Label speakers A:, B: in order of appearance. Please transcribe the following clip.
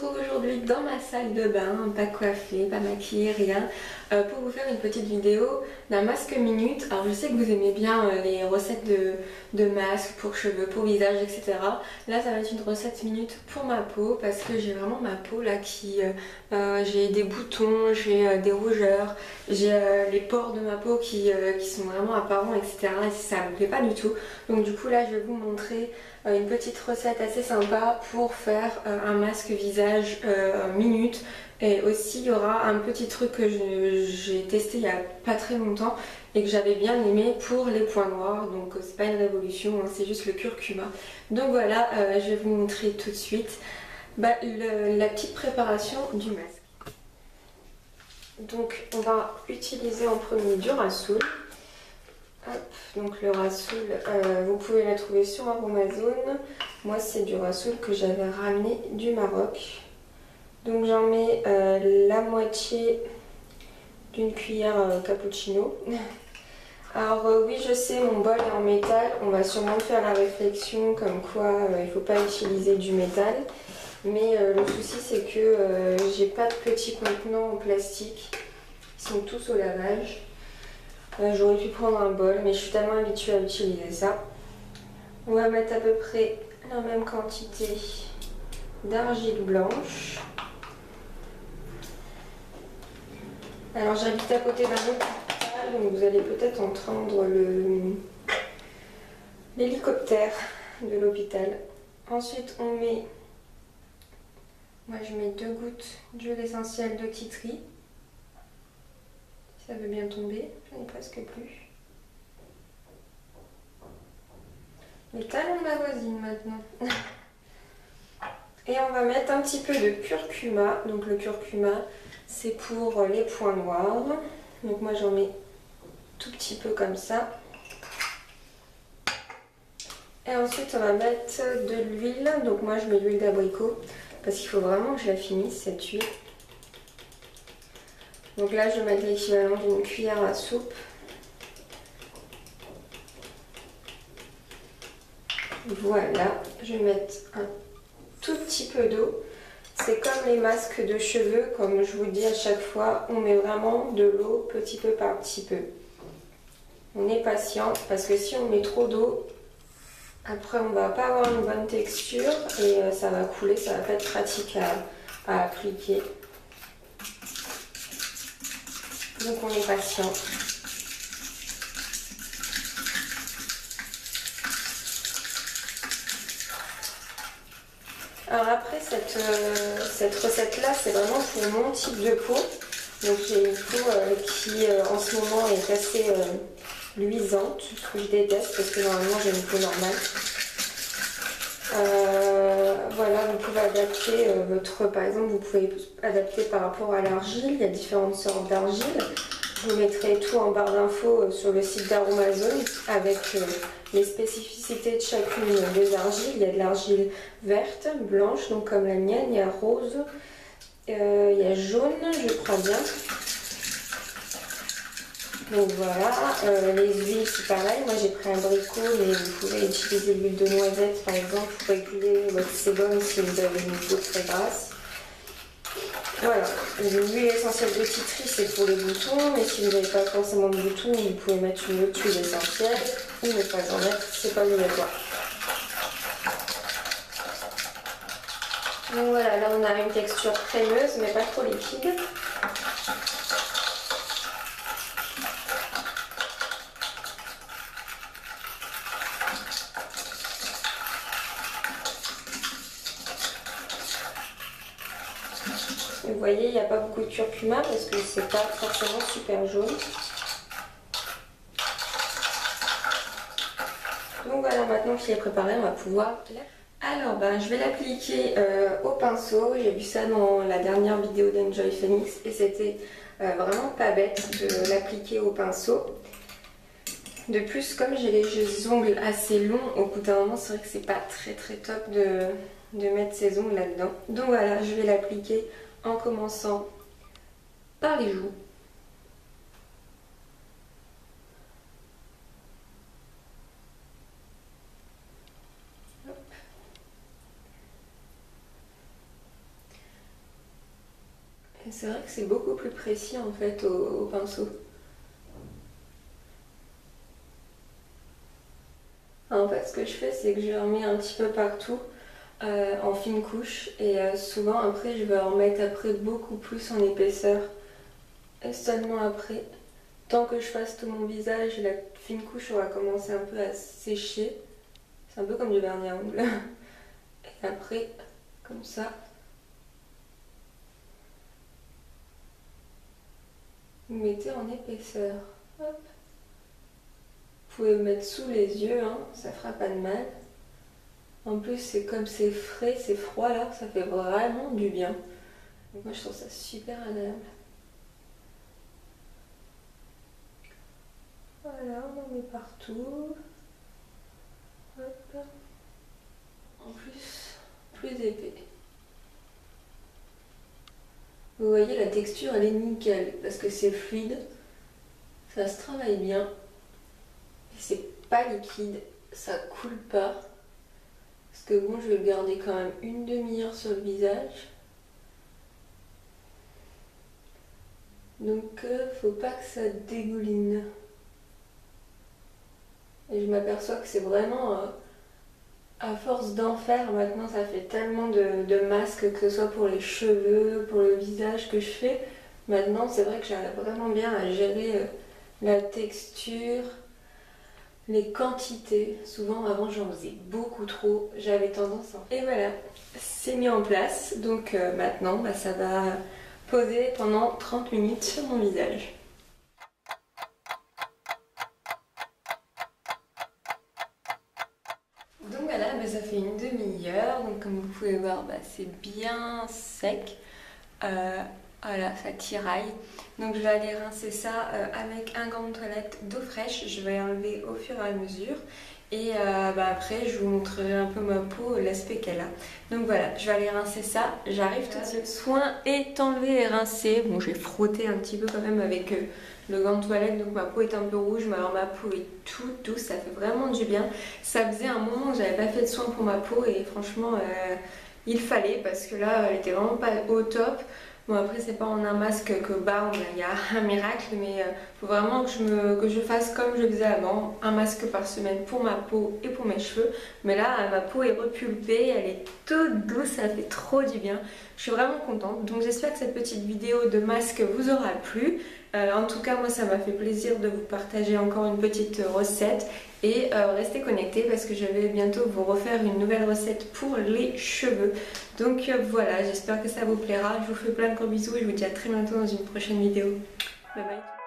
A: retrouve aujourd'hui dans ma salle de bain, pas coiffée, pas maquillée, rien, pour vous faire une petite vidéo d'un masque minute. Alors je sais que vous aimez bien les recettes de masques pour cheveux, pour visage, etc. Là ça va être une recette minute pour ma peau parce que j'ai vraiment ma peau là qui... j'ai des boutons, j'ai des rougeurs, j'ai les pores de ma peau qui sont vraiment apparents, etc. Et ça me plaît pas du tout. Donc du coup là je vais vous montrer une petite recette assez sympa pour faire un masque visage minute. Et aussi il y aura un petit truc que j'ai testé il y a pas très longtemps et que j'avais bien aimé pour les points noirs. Donc c'est pas une révolution, hein, c'est juste le curcuma. Donc voilà, je vais vous montrer tout de suite la petite préparation du masque. Donc on va utiliser en premier du Rassoul. Hop, donc le Rassoul, vous pouvez la trouver sur Amazon. Moi c'est du Rassoul que j'avais ramené du Maroc. Donc j'en mets la moitié d'une cuillère cappuccino. Alors oui je sais, mon bol est en métal, on va sûrement faire la réflexion comme quoi il ne faut pas utiliser du métal. Mais le souci c'est que j'ai pas de petits contenants en plastique, ils sont tous au lavage. J'aurais pu prendre un bol mais je suis tellement habituée à utiliser ça. On va mettre à peu près la même quantité d'argile blanche. Alors j'habite à côté d'un hôpital, donc vous allez peut-être entendre l'hélicoptère de l'hôpital. Ensuite on met, moi je mets 2 gouttes d'huile essentielle de tea tree. Ça veut bien tomber, j'en ai presque plus. Les talons de ma voisine maintenant. Et on va mettre un petit peu de curcuma. Donc le curcuma c'est pour les points noirs. Donc moi j'en mets tout petit peu comme ça. Et ensuite on va mettre de l'huile. Donc moi je mets de l'huile d'abricot parce qu'il faut vraiment que je la finisse cette huile. Donc là je vais mettre l'équivalent d'une cuillère à soupe. Voilà, je vais mettre un tout petit peu d'eau. C'est comme les masques de cheveux, comme je vous dis à chaque fois, on met vraiment de l'eau petit peu par petit peu. On est patient parce que si on met trop d'eau, après on va pas avoir une bonne texture et ça va couler, ça va pas être pratique à appliquer. Donc on est patient. Alors après cette recette là c'est vraiment pour mon type de peau. Donc j'ai une peau qui en ce moment est assez luisante, ce que je déteste parce que normalement j'ai une peau normale. Voilà, vous pouvez adapter par exemple vous pouvez adapter par rapport à l'argile, il y a différentes sortes d'argile. Je vous mettrai tout en barre d'infos sur le site d'Aromazone avec les spécificités de chacune des argiles. Il y a de l'argile verte, blanche, donc comme la mienne, il y a rose, il y a jaune, je crois bien. Donc voilà, les huiles c'est pareil, moi j'ai pris un abricot mais vous pouvez utiliser l'huile de noisette par exemple pour réguler votre sébum si vous avez une peau très grasse. Voilà, l'huile essentielle de tea tree c'est pour les boutons, mais si vous n'avez pas forcément de boutons, vous pouvez mettre une autre huile essentielle ou ne pas en mettre, c'est pas obligatoire. Donc voilà, là on a une texture crémeuse mais pas trop liquide. Vous voyez, il n'y a pas beaucoup de curcuma parce que c'est pas forcément super jaune. Donc voilà, maintenant qu'il est préparé, on va pouvoir l'appliquer. Alors je vais l'appliquer au pinceau. J'ai vu ça dans la dernière vidéo d'Enjoy Phoenix et c'était vraiment pas bête de l'appliquer au pinceau. De plus, comme j'ai les ongles assez longs, au bout d'un moment, c'est vrai que c'est pas très top de mettre ses ongles là-dedans. Donc voilà, je vais l'appliquer en commençant par les joues. Et c'est vrai que c'est beaucoup plus précis en fait au pinceau. En fait, ce que je fais, c'est que je remets un petit peu partout en fine couche et souvent après, je vais en mettre après beaucoup plus en épaisseur. Et seulement après, tant que je fasse tout mon visage, la fine couche aura commencé un peu à sécher. C'est un peu comme du vernis à ongles. Et après, comme ça, vous mettez en épaisseur. Hop. Vous pouvez mettre sous les yeux, hein, ça fera pas de mal. En plus, c'est comme c'est frais, c'est froid là, ça fait vraiment du bien. Donc moi, je trouve ça super agréable. Voilà, on en met partout. Hop. En plus épais. Vous voyez, la texture, elle est nickel parce que c'est fluide. Ça se travaille bien. C'est pas liquide, ça coule pas. Parce que bon, je vais le garder quand même une demi-heure sur le visage. Donc faut pas que ça dégouline. Et je m'aperçois que c'est vraiment, à force d'en faire, maintenant ça fait tellement de masques, que ce soit pour les cheveux, pour le visage que je fais. Maintenant c'est vrai que j'arrive vraiment bien à gérer la texture, les quantités. Souvent avant j'en faisais beaucoup trop, j'avais tendance à... Et voilà, c'est mis en place. Donc maintenant bah, ça va poser pendant 30 minutes sur mon visage. Donc voilà, bah, ça fait une demi-heure, donc comme vous pouvez voir, bah, c'est bien sec. Voilà, ça tiraille. Donc je vais aller rincer ça avec un gant de toilette d'eau fraîche. Je vais enlever au fur et à mesure. Et bah, après, je vous montrerai un peu ma peau, l'aspect qu'elle a. Donc voilà, je vais aller rincer ça. J'arrive tout de suite. Le soin est enlevé et rincé. Bon, j'ai frotté un petit peu quand même avec le gant de toilette. Donc ma peau est un peu rouge, mais alors ma peau est toute douce. Ça fait vraiment du bien. Ça faisait un moment que j'avais pas fait de soin pour ma peau. Et franchement, il fallait parce que là, elle était vraiment pas au top. Bon après c'est pas en un masque que bam, il y a un miracle, mais faut vraiment que je fasse comme je faisais avant, un masque par semaine pour ma peau et pour mes cheveux. Mais là ma peau est repulpée, elle est toute douce, ça fait trop du bien. Je suis vraiment contente, donc j'espère que cette petite vidéo de masque vous aura plu. En tout cas moi ça m'a fait plaisir de vous partager encore une petite recette. Et restez connectés parce que je vais bientôt vous refaire une nouvelle recette pour les cheveux. Donc voilà, j'espère que ça vous plaira. Je vous fais plein de gros bisous et je vous dis à très bientôt dans une prochaine vidéo. Bye bye.